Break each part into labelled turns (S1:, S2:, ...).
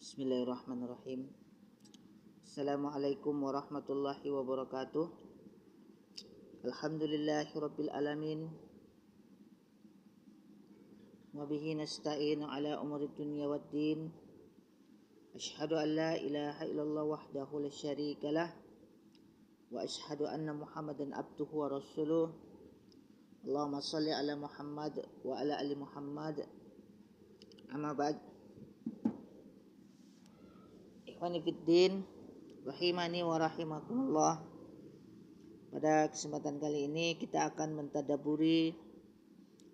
S1: Bismillahirrahmanirrahim. Assalamualaikum warahmatullahi wabarakatuh. Alhamdulillahirabbil alamin. Wa bihi nasta'inu ala umurid dunya waddin. Asyhadu an la ilaha illallah wahdahu la syarikalah wa asyhadu anna Muhammadan abduhu wa rasuluh. Allahumma shalli ala Muhammad wa ala ali Muhammad. Amma ba'd. Ikhwani fiddin, rahimani wa rahimakumullah. Pada kesempatan kali ini kita akan mentadaburi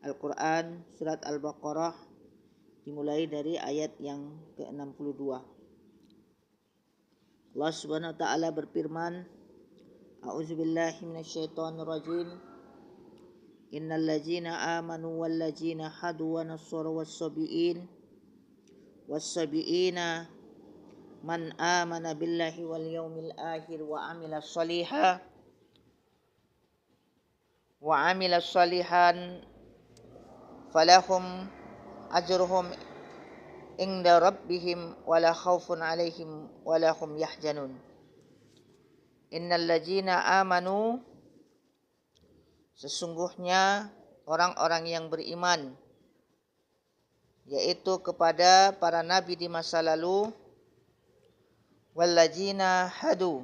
S1: Al-Quran surat Al-Baqarah dimulai dari ayat yang ke-62. Allah subhanahu wa ta'ala berfirman, A'udzubillahi minasyaitonirrajim. Innal ladzina amanu wal ladzina hadu wa nasaru was-sabiina man amana billahi wal yaumil akhir wa amila salihan falahum ajruhum inda rabbihim wala khaufun alaihim wala hum yahzanun. Innal ladzina amanu, sesungguhnya orang-orang yang beriman, yaitu kepada para nabi di masa lalu, walladzina hadu,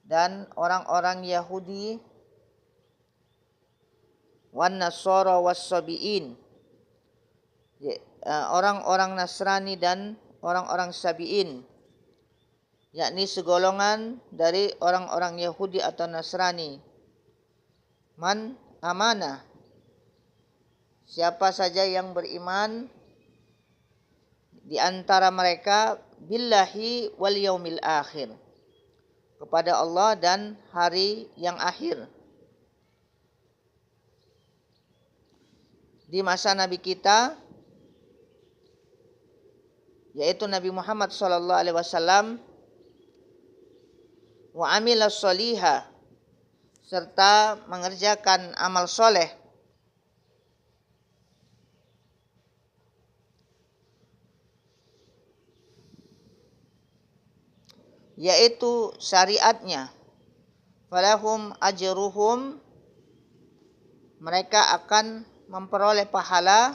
S1: dan orang-orang Yahudi, wan nasara was-sabiin, orang-orang Nasrani dan orang-orang Sabiin, yakni segolongan dari orang-orang Yahudi atau Nasrani. Man amanah, siapa saja yang beriman di antara mereka billahi wal yaumil akhir, kepada Allah dan hari yang akhir. Di masa Nabi kita, yaitu Nabi Muhammad SAW, wa amila sholihah, serta mengerjakan amal soleh, yaitu syariatnya, falahum ajruhum, mereka akan memperoleh pahala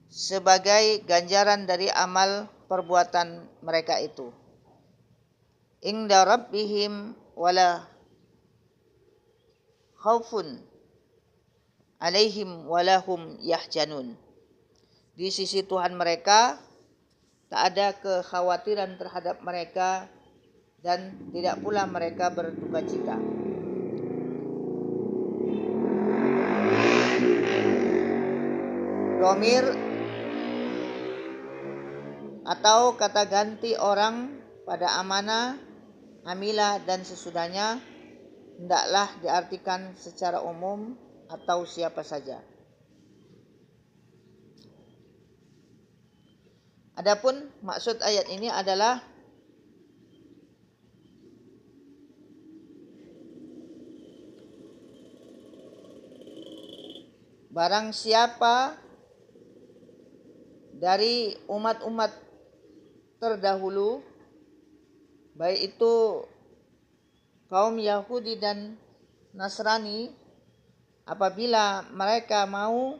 S1: sebagai ganjaran dari amal perbuatan mereka itu. Inda rabbihim wala khaufun alaihim wala hum yahzanun. Di sisi Tuhan mereka tak ada kekhawatiran terhadap mereka dan tidak pula mereka berduka cita. Domir atau kata ganti orang pada amanah, amilah dan sesudahnya hendaklah diartikan secara umum atau siapa saja. Adapun maksud ayat ini adalah barang siapa dari umat-umat terdahulu, baik itu kaum Yahudi dan Nasrani, apabila mereka mau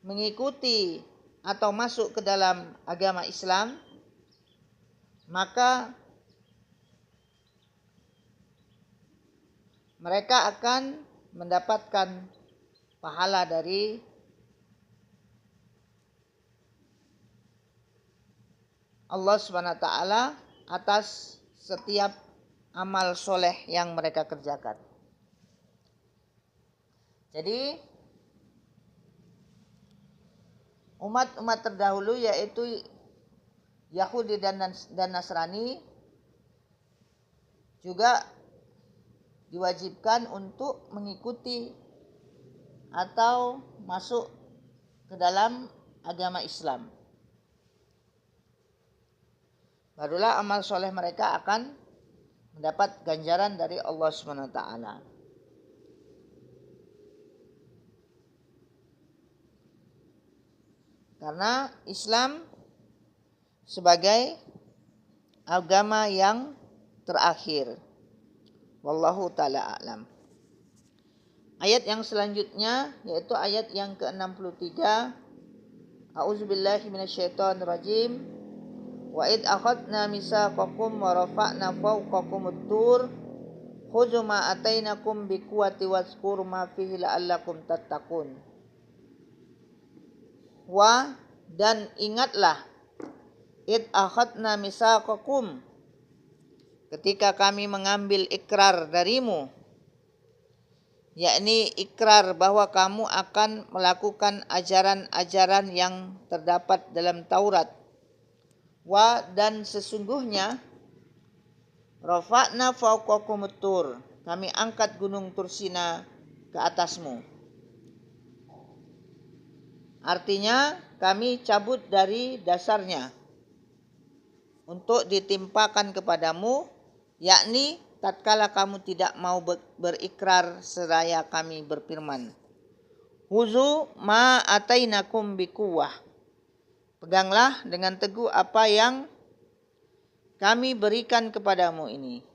S1: mengikuti atau masuk ke dalam agama Islam, maka mereka akan mendapatkan pahala dari Allah SWT atas setiap amal soleh yang mereka kerjakan. Jadi umat-umat terdahulu, yaitu Yahudi dan Nasrani, juga diwajibkan untuk mengikuti atau masuk ke dalam agama Islam. Barulah amal soleh mereka akan mendapat ganjaran dari Allah SWT. Karena Islam sebagai agama yang terakhir. Wallahu ta'ala a'lam. Ayat yang selanjutnya yaitu ayat yang ke-63. A'udzubillahi minasyaitonirrajim. Wa id akhadna mitsaqakum wa rafa'na fawqakumut tur khudzu ma atainakum biquwwati wazkuru ma fihi la'allakum tattaqun. Wa dan ingatlah id akhadna mitsaqakum, ketika kami mengambil ikrar darimu, yakni ikrar bahwa kamu akan melakukan ajaran-ajaran yang terdapat dalam Taurat. Wa dan sesungguhnya rafa'na fawqakumut tur, kami angkat gunung Tursina ke atasmu. Artinya kami cabut dari dasarnya untuk ditimpakan kepadamu, yakni tatkala kamu tidak mau berikrar seraya kami berfirman, Huzu ma atainakum bikuwah, peganglah dengan teguh apa yang kami berikan kepadamu ini.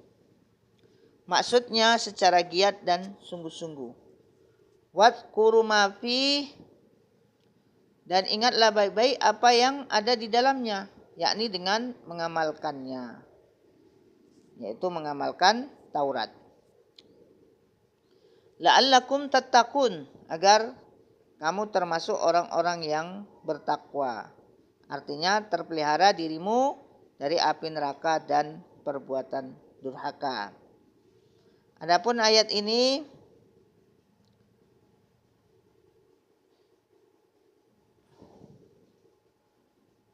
S1: Maksudnya secara giat dan sungguh-sungguh. Wadhkuru ma fi, dan ingatlah baik-baik apa yang ada di dalamnya, yakni dengan mengamalkannya, yaitu mengamalkan Taurat. La'allakum tattaqun, agar kamu termasuk orang-orang yang bertakwa. Artinya terpelihara dirimu dari api neraka dan perbuatan durhaka. Adapun ayat ini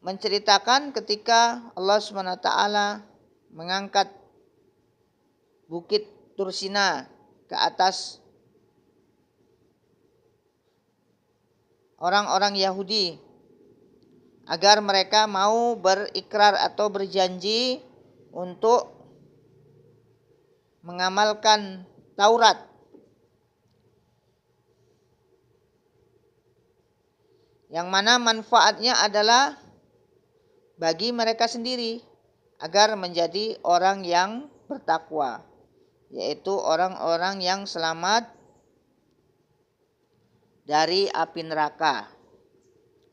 S1: menceritakan ketika Allah SWT mengangkat bukit Tursina ke atas orang-orang Yahudi agar mereka mau berikrar atau berjanji untuk mengamalkan Taurat. Yang mana manfaatnya adalah bagi mereka sendiri agar menjadi orang yang bertakwa, yaitu orang-orang yang selamat dari api neraka.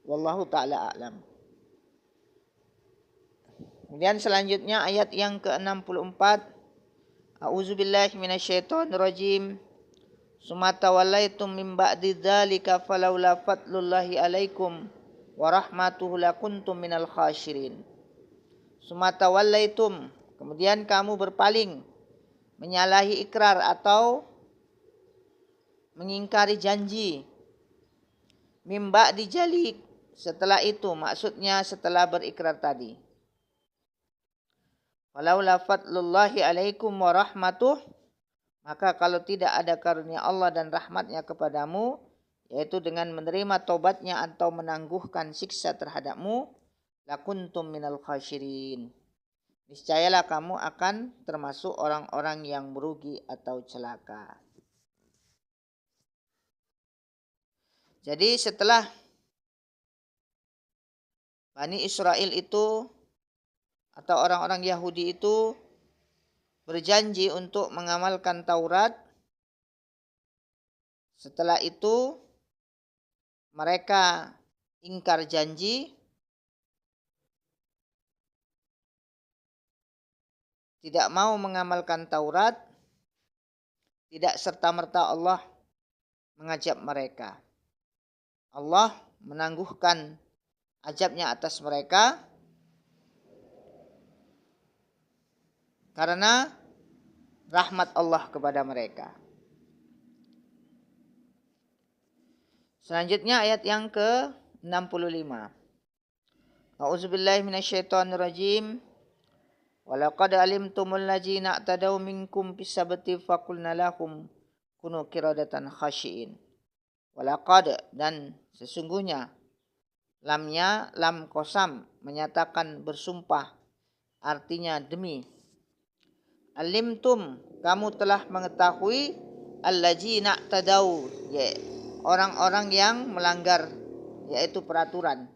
S1: Wallahu ta'ala a'lam. Kemudian selanjutnya ayat yang ke-64. A'udzubillahi minasyaitonirrajim. Summa tawallaitum min ba'di dzalika falaula fadlullahi 'alaikum wa rahmatuhu lakuntum minal khasyirin. Summa tawallaitum, kemudian kamu berpaling, menyalahi ikrar atau mengingkari janji. Min ba'di dzalik, setelah itu, maksudnya setelah berikrar tadi. Walaula fadlullahi 'alaikum wa rahmatuh, maka kalau tidak ada karunia Allah dan rahmatnya kepadamu, yaitu dengan menerima taubatnya atau menangguhkan siksa terhadapmu, lakuntum minal khasyirin, niscayalah kamu akan termasuk orang-orang yang merugi atau celaka. Jadi setelah Bani Israel itu atau orang-orang Yahudi itu berjanji untuk mengamalkan Taurat, setelah itu mereka ingkar janji, tidak mau mengamalkan Taurat, tidak serta-merta Allah mengajab mereka. Allah menangguhkan azabnya atas mereka karena rahmat Allah kepada mereka. Selanjutnya ayat yang ke-65. A'udzubillahi minasyaitonirrajim. Walaqad alimtumul ladzina i'tadaw minkum bis-sabti faqulna lahum kunu qiradatan khasyiin. Walaqad, dan sesungguhnya, lamnya lam qasam, menyatakan bersumpah, artinya demi. Alimtum, kamu telah mengetahui, alladzina i'tadaw, orang-orang yang melanggar, yaitu peraturan.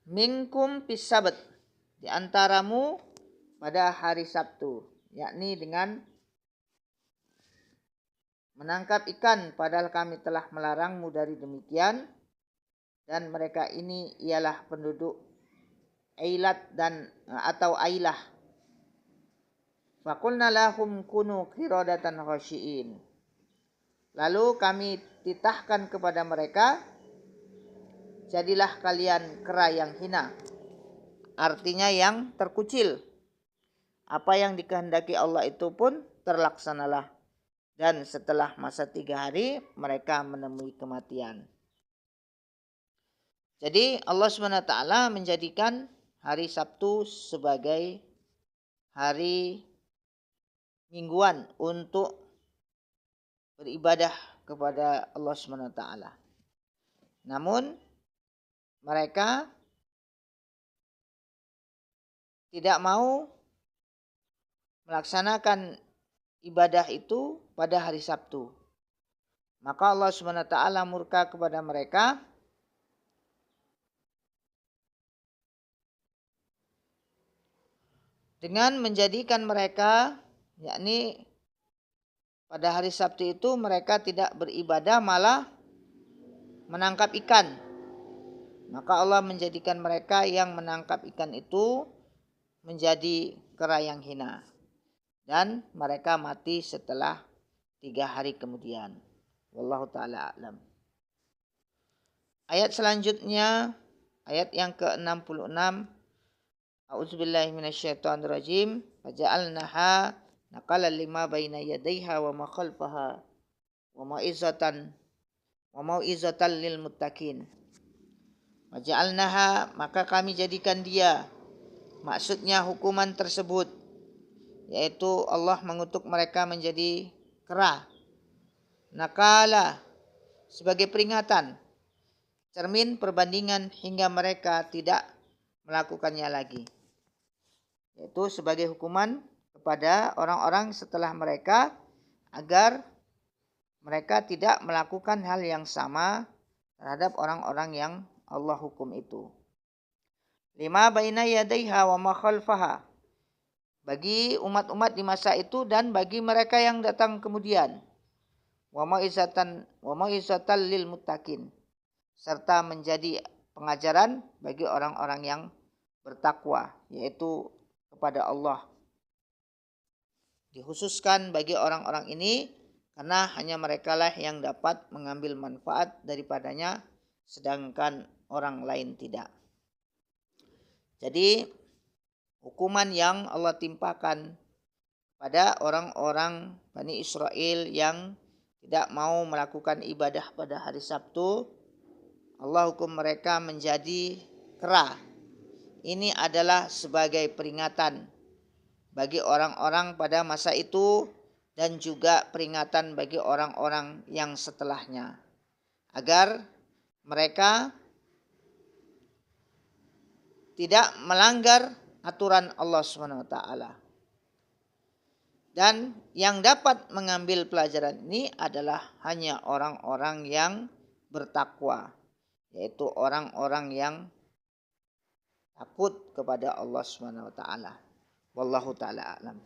S1: minkum fis sabt, di antaramu pada hari Sabtu, yakni dengan menangkap ikan, padahal kami telah melarangmu dari demikian, dan mereka ini ialah penduduk Ailat dan atau Ailah. Faqulna lahum kunu qiradatan khasyiin. Lalu kami titahkan kepada mereka, jadilah kalian kera yang hina. Artinya yang terkucil. Apa yang dikehendaki Allah itu pun terlaksanalah. Dan setelah masa 3 hari mereka menemui kematian. Jadi Allah SWT menjadikan hari Sabtu sebagai hari mingguan untuk beribadah kepada Allah SWT. Namun mereka tidak mau melaksanakan ibadah itu pada hari Sabtu. Maka Allah SWT murka kepada mereka dengan menjadikan mereka, yakni pada hari Sabtu itu mereka tidak beribadah, malah menangkap ikan. Maka Allah menjadikan mereka yang menangkap ikan itu menjadi kera yang hina. Dan mereka mati setelah 3 hari kemudian. Wallahu ta'ala a'lam. Ayat selanjutnya, ayat yang ke-66. A'udzubillahi minasyaitonirrajim. Faja'alnaha naqalan lima baina yadayha wa ma khalfaha wa mau'izatan lil muttaqin. Faja'alnaha, maka kami jadikan dia, maksudnya hukuman tersebut, yaitu Allah mengutuk mereka menjadi kera. Nakala, sebagai peringatan, cermin perbandingan hingga mereka tidak melakukannya lagi. Yaitu sebagai hukuman kepada orang-orang setelah mereka, agar mereka tidak melakukan hal yang sama terhadap orang-orang yang Allah hukum itu. Lima baina yadaiha wa ma khalfaha, bagi umat-umat di masa itu dan bagi mereka yang datang kemudian. Wa mau'izatan lil muttaqin, serta menjadi pengajaran bagi orang-orang yang bertakwa, yaitu kepada Allah. Dikhususkan bagi orang-orang ini karena hanya merekalah yang dapat mengambil manfaat daripadanya, sedangkan orang lain tidak. Jadi hukuman yang Allah timpakan pada orang-orang Bani Israel yang tidak mau melakukan ibadah pada hari Sabtu, Allah hukum mereka menjadi kera. Ini adalah sebagai peringatan bagi orang-orang pada masa itu dan juga peringatan bagi orang-orang yang setelahnya, agar mereka tidak melanggar aturan Allah SWT. Dan yang dapat mengambil pelajaran ini adalah hanya orang-orang yang bertakwa, yaitu orang-orang yang takut kepada Allah SWT. Wallahu ta'ala a'lam.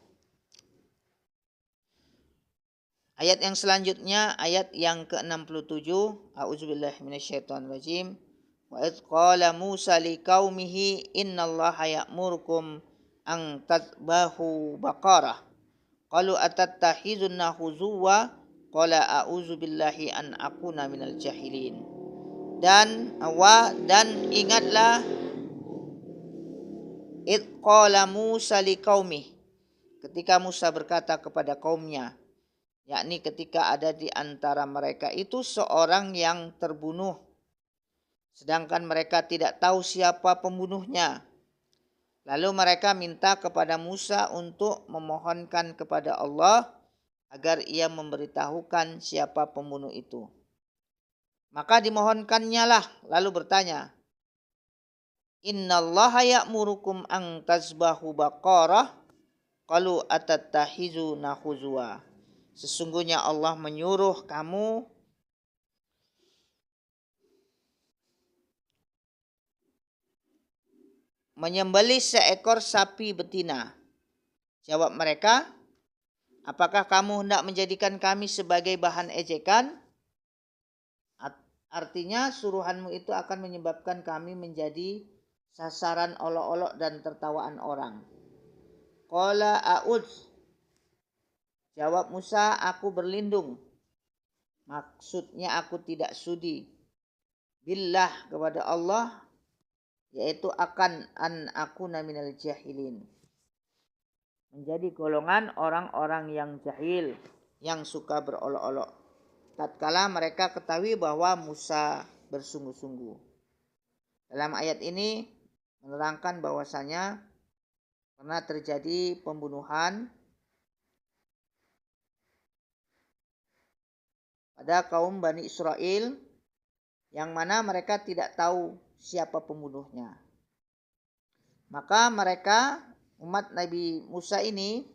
S1: Ayat yang selanjutnya, ayat yang ke-67. A'udzubillahi minasyaitonirrajim. Wa idh qala Musa liqaumihi innallaha ya'murukum an tadhbahu baqarah. Qalu atattakhizunna huzuwa, qala a'udzubillahi an akuna minal jahilin. Dan ingatlah idh qala Musa liqaumih, ketika Musa berkata kepada kaumnya, yakni ketika ada di antara mereka itu seorang yang terbunuh, sedangkan mereka tidak tahu siapa pembunuhnya. Lalu mereka minta kepada Musa untuk memohonkan kepada Allah agar ia memberitahukan siapa pembunuh itu. Maka dimohonkannya lah, lalu bertanya, innallaha ya'murukum an tazbahu baqarah, qalu atattahizuna huzwa. Sesungguhnya Allah menyuruh kamu menyembelih seekor sapi betina. Jawab mereka, apakah kamu hendak menjadikan kami sebagai bahan ejekan? Artinya suruhanmu itu akan menyebabkan kami menjadi sasaran olok-olok dan tertawaan orang. Qala a'udz. Jawab Musa, aku berlindung. Maksudnya aku tidak sudi. Billah, kepada Allah, yaitu akan an akuna minal jahilin. Menjadi golongan orang-orang yang jahil, yang suka berolok-olok. Tatkala mereka ketahui bahwa Musa bersungguh-sungguh. Dalam ayat ini menerangkan bahwasanya pernah terjadi pembunuhan pada kaum Bani Israel, yang mana mereka tidak tahu siapa pembunuhnya. Maka mereka, umat Nabi Musa ini,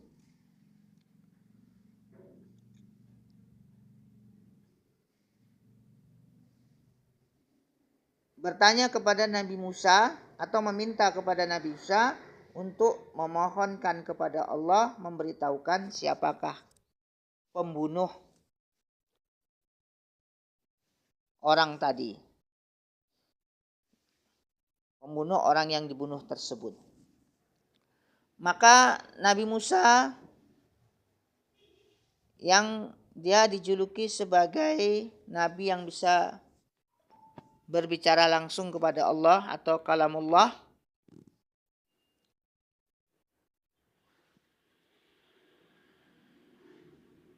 S1: bertanya kepada Nabi Musa atau meminta kepada Nabi Musa untuk memohonkan kepada Allah memberitahukan siapakah pembunuh orang tadi. Membunuh orang yang dibunuh tersebut. Maka Nabi Musa yang dia dijuluki sebagai nabi yang bisa berbicara langsung kepada Allah atau kalamullah,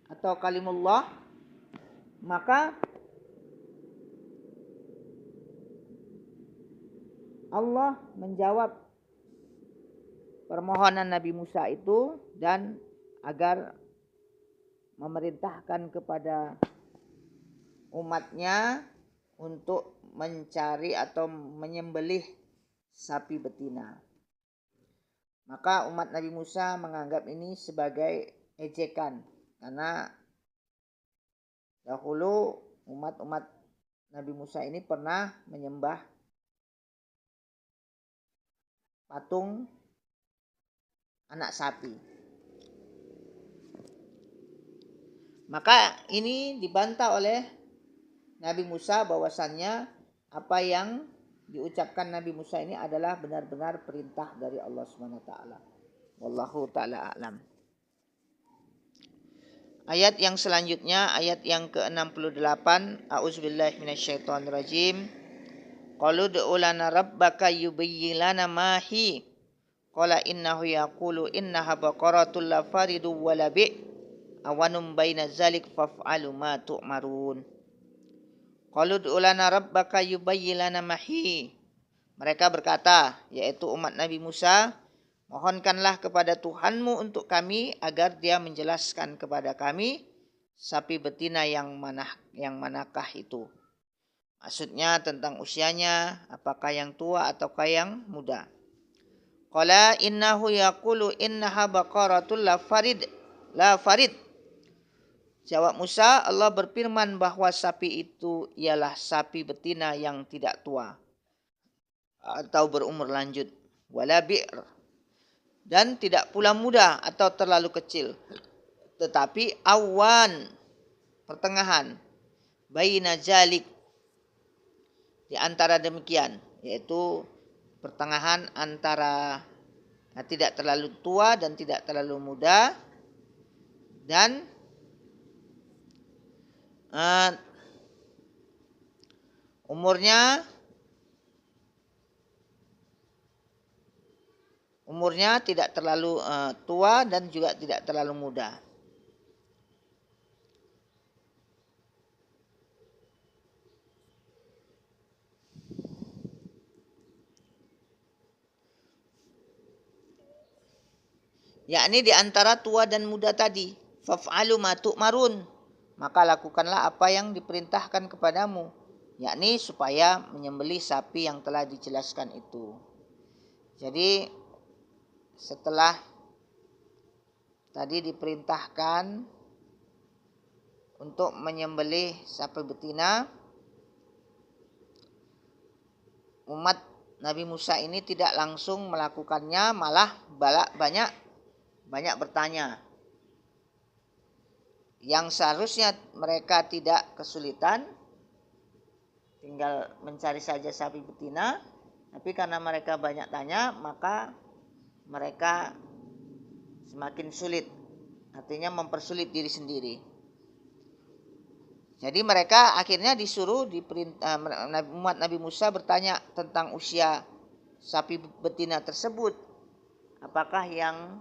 S1: atau kalimullah, maka Allah menjawab permohonan Nabi Musa itu dan agar memerintahkan kepada umatnya untuk mencari atau menyembelih sapi betina. Maka umat Nabi Musa menganggap ini sebagai ejekan, karena dahulu umat-umat Nabi Musa ini pernah menyembah patung anak sapi. Maka ini dibantah oleh Nabi Musa bahwasannya apa yang diucapkan Nabi Musa ini adalah benar-benar perintah dari Allah SWT. Wallahu ta'ala a'lam. Ayat yang selanjutnya, ayat yang ke-68. A'udzubillahi minasyaitonirrajim. Qalu du'u lana rabbaka yubayyin lana ma hi. Qala innahu yaqulu innaha baqaratul la faridu wa labi' awanum baina zalik faf'alu ma tu'marun. Qalu du'u lana rabbaka yubayyin lana ma hi. Mereka berkata, yaitu umat Nabi Musa, mohonkanlah kepada Tuhanmu untuk kami agar dia menjelaskan kepada kami sapi betina yang manakah itu. Maksudnya tentang usianya, apakah yang tua ataukah yang muda. Qala innahu yaqulu innaha baqaratul la farid. Jawab Musa, Allah berfirman bahwa sapi itu ialah sapi betina yang tidak tua atau berumur lanjut. Wala bi'r, dan tidak pula muda atau terlalu kecil, tetapi awan, pertengahan, baina jalik, di antara demikian, yaitu pertengahan antara tidak terlalu tua dan tidak terlalu muda, dan umurnya tidak terlalu tua dan juga tidak terlalu muda. Yakni di antara tua dan muda tadi. Faf'alu ma tu'marun, maka lakukanlah apa yang diperintahkan kepadamu, yakni supaya menyembelih sapi yang telah dijelaskan itu. Jadi setelah tadi diperintahkan untuk menyembelih sapi betina, umat Nabi Musa ini tidak langsung melakukannya, malah banyak bertanya. Yang seharusnya mereka tidak kesulitan, tinggal mencari saja sapi betina, tapi karena mereka banyak tanya, maka mereka semakin sulit, artinya mempersulit diri sendiri. Jadi mereka akhirnya disuruh umat Nabi Musa bertanya tentang usia sapi betina tersebut. Apakah yang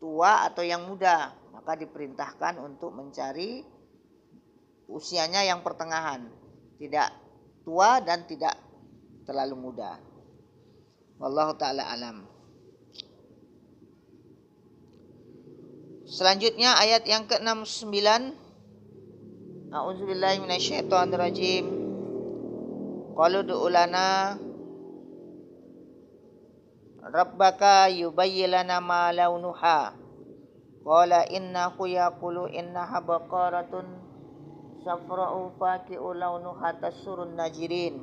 S1: tua atau yang muda? Maka diperintahkan untuk mencari usianya yang pertengahan. Tidak tua dan tidak terlalu muda. Wallahu ta'ala alam. Selanjutnya ayat yang ke-69. A'udzubillahi minasyaitonirrajim. Qalu du'u lana rabbaka yubayyin lana ma launuha. Qala innahu yaqulu innaha baqaratun safra'u faqi'u launuha tasurrun najirin.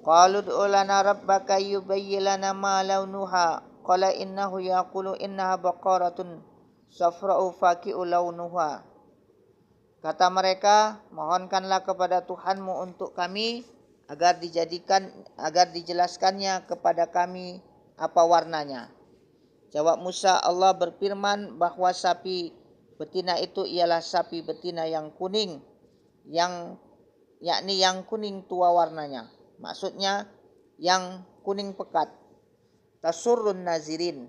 S1: Qalu du'u lana rabbaka yubayyin lana ma launuha. Qala innahu yaqulu innaha baqaratun safra'u faqi'u launuha. Kata mereka, mohonkanlah kepada Tuhanmu untuk kami agar dijelaskannya kepada kami apa warnanya. Jawab Musa, Allah berfirman bahwa sapi betina itu ialah sapi betina yang kuning, yakni yang kuning tua warnanya. Maksudnya yang kuning pekat. Tasurrun nazirin,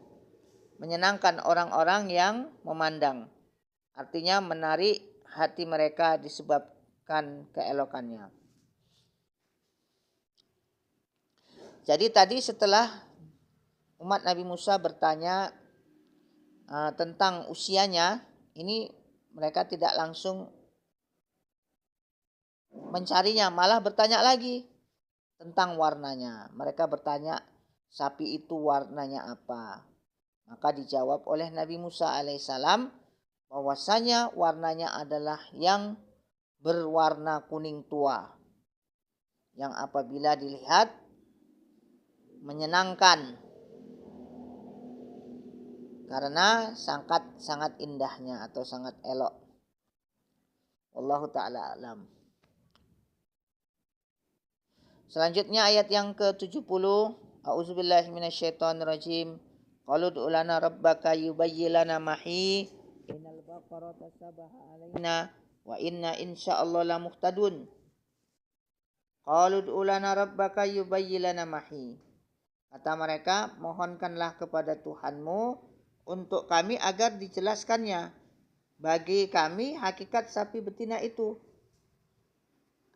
S1: menyenangkan orang-orang yang memandang. Artinya menarik hati mereka disebabkan keelokannya. Jadi tadi setelah umat Nabi Musa bertanya tentang usianya, ini mereka tidak langsung mencarinya, malah bertanya lagi tentang warnanya. Mereka bertanya, sapi itu warnanya apa? Maka dijawab oleh Nabi Musa alaihissalam bahwasanya warnanya adalah yang berwarna kuning tua, yang apabila dilihat menyenangkan karena sangat indahnya atau sangat elok. Wallahu ta'ala alam. Selanjutnya ayat yang ke-70. A'udzubillahi minasyaitonirrajim. Qalu ud'u lana rabbaka yubayyin lana mahi innal baqarata sabaha alaina wa inna insyaallah la muhtadun. Qalu ud'u lana rabbaka yubayyin lana mahi. Kata mereka, mohonkanlah kepada Tuhanmu untuk kami agar dijelaskannya bagi kami hakikat sapi betina itu.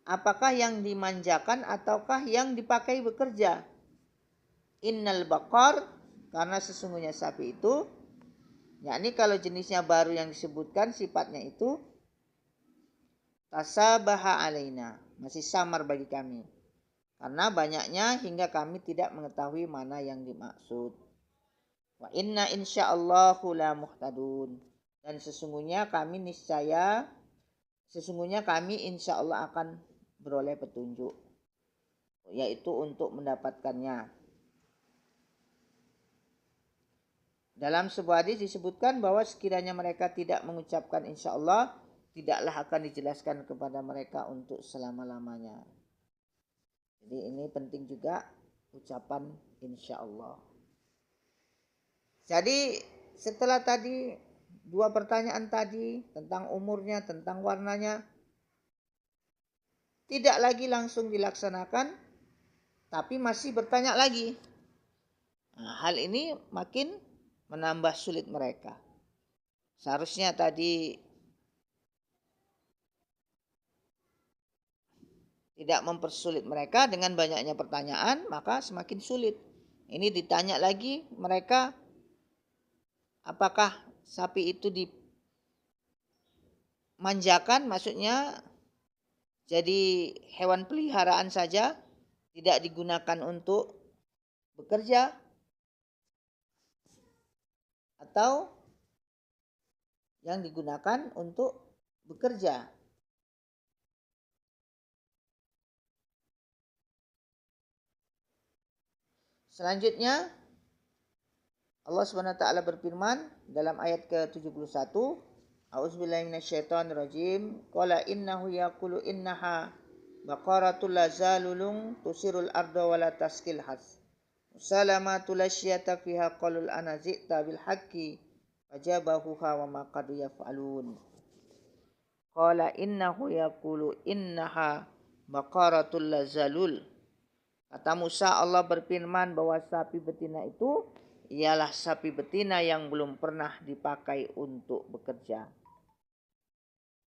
S1: Apakah yang dimanjakan ataukah yang dipakai bekerja? Innal baqar, karena sesungguhnya sapi itu, yakni kalau jenisnya baru yang disebutkan sifatnya itu, tasabaha alaina, masih samar bagi kami. Karena banyaknya hingga kami tidak mengetahui mana yang dimaksud. Wa inna insyaallahu la muhtadun. Dan sesungguhnya kami insyaallah akan beroleh petunjuk, yaitu untuk mendapatkannya. Dalam sebuah hadis disebutkan bahwa sekiranya mereka tidak mengucapkan insyaallah, tidaklah akan dijelaskan kepada mereka untuk selama-lamanya. Jadi ini penting juga ucapan insyaallah. Jadi setelah tadi dua pertanyaan tadi tentang umurnya, tentang warnanya, tidak lagi langsung dilaksanakan, tapi masih bertanya lagi. Nah, hal ini makin menambah sulit mereka. Seharusnya tadi tidak mempersulit mereka dengan banyaknya pertanyaan, maka semakin sulit. Ini ditanya lagi mereka, apakah sapi itu dimanjakan, maksudnya jadi hewan peliharaan saja, tidak digunakan untuk bekerja, atau yang digunakan untuk bekerja. Selanjutnya Allah Subhanahu wa taala berfirman dalam ayat ke-71, A'udzubillahi minasyaitonirrajim. Qala innahu yaqulu innaha baqaratul lazalulun tusirul arda wala taskil has. Salamatul asyata fiha qalul anazita bil haqqi fajabahuha wa ma qad yaf'alun. Qala innahu yaqulu innaha baqaratul lazalul. Kata Musa, Allah berfirman bahwa sapi betina itu ialah sapi betina yang belum pernah dipakai untuk bekerja.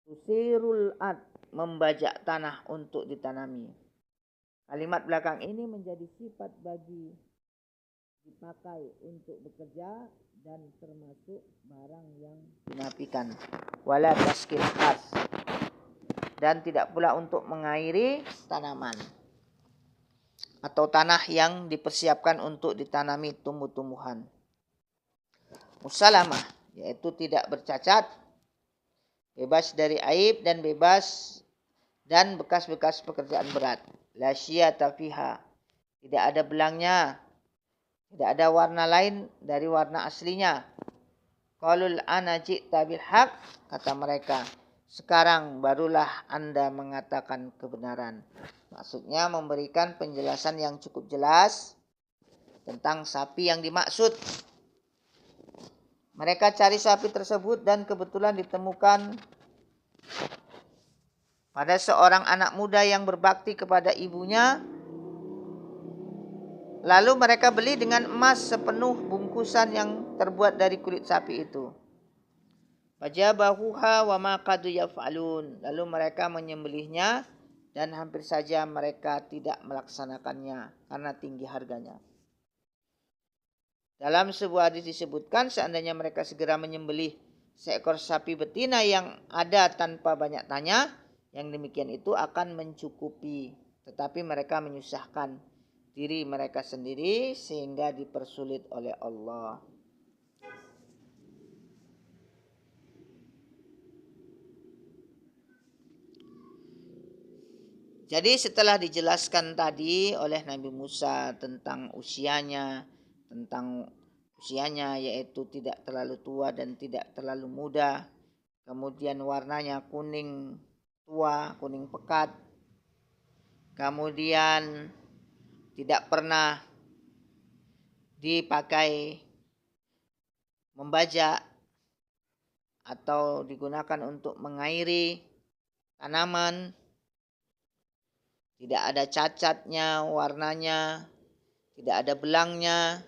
S1: Tusirul ad, membajak tanah untuk ditanami. Kalimat belakang ini menjadi sifat bagi dipakai untuk bekerja dan termasuk barang yang dinafikan. Wala taskil khas, dan tidak pula untuk mengairi tanaman atau tanah yang dipersiapkan untuk ditanami tumbuh-tumbuhan. Musalamah, yaitu tidak bercacat, bebas dari aib dan bebas dan bekas-bekas pekerjaan berat. La syiyata fiha, tidak ada belangnya, tidak ada warna lain dari warna aslinya. Qalul ana ji'ta bil haq, kata mereka, sekarang barulah Anda mengatakan kebenaran. Maksudnya memberikan penjelasan yang cukup jelas tentang sapi yang dimaksud. Mereka cari sapi tersebut dan kebetulan ditemukan pada seorang anak muda yang berbakti kepada ibunya. Lalu mereka beli dengan emas sepenuh bungkusan yang terbuat dari kulit sapi itu. Fajabahuha wa ma qad yaf'alun. Lalu mereka menyembelihnya dan hampir saja mereka tidak melaksanakannya karena tinggi harganya. Dalam sebuah hadis disebutkan seandainya mereka segera menyembelih seekor sapi betina yang ada tanpa banyak tanya, yang demikian itu akan mencukupi. Tetapi mereka menyusahkan diri mereka sendiri sehingga dipersulit oleh Allah. Jadi setelah dijelaskan tadi oleh Nabi Musa tentang usianya yaitu tidak terlalu tua dan tidak terlalu muda. Kemudian warnanya kuning tua, kuning pekat. Kemudian tidak pernah dipakai membajak atau digunakan untuk mengairi tanaman. Tidak ada cacatnya, warnanya, tidak ada belangnya.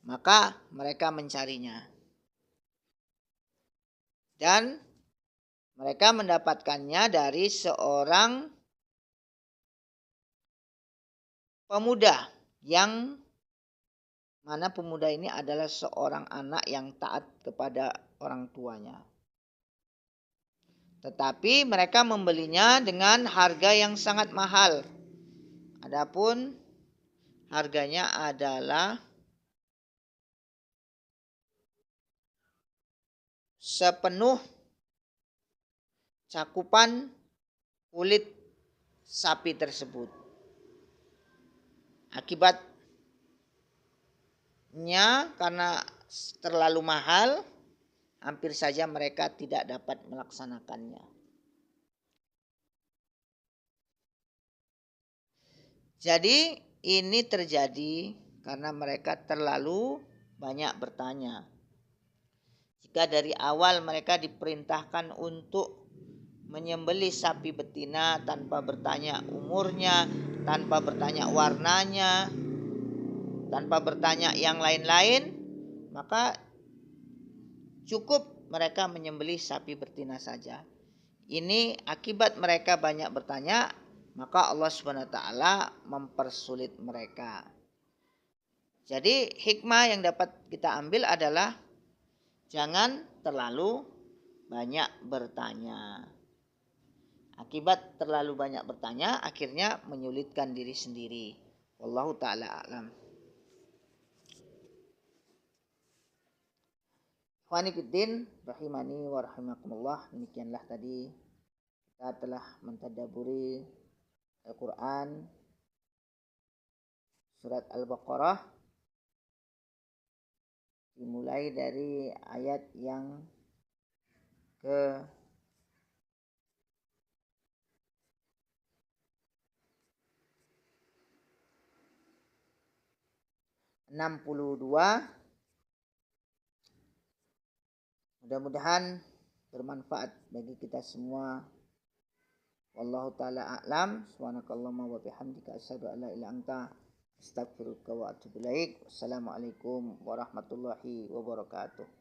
S1: Maka mereka mencarinya. Dan mereka mendapatkannya dari seorang pemuda yang mana pemuda ini adalah seorang anak yang taat kepada orang tuanya. Tetapi mereka membelinya dengan harga yang sangat mahal. Adapun harganya adalah sepenuh cakupan kulit sapi tersebut. Akibatnya karena terlalu mahal, hampir saja mereka tidak dapat melaksanakannya. Jadi ini terjadi karena mereka terlalu banyak bertanya. Jika dari awal mereka diperintahkan untuk menyembelih sapi betina tanpa bertanya umurnya, tanpa bertanya warnanya, tanpa bertanya yang lain-lain, maka cukup mereka menyembelih sapi betina saja. Ini akibat mereka banyak bertanya, maka Allah Subhanahu wa taala mempersulit mereka. Jadi hikmah yang dapat kita ambil adalah jangan terlalu banyak bertanya. Akibat terlalu banyak bertanya akhirnya menyulitkan diri sendiri. Wallahu taala a'lam. Ikhwani fiddin rahimani wa rahimakumullah, demikianlah tadi kita telah mentadaburi Al-Quran surat Al-Baqarah dimulai dari ayat yang ke 62. Mudah-mudahan bermanfaat bagi kita semua. Wallahu taala a'lam. Subhanakallahumma wa bihamdika asyhadu an la ilaha illa anta astaghfiruka wa atubu ilaik. Wassalamualaikum warahmatullahi wabarakatuh.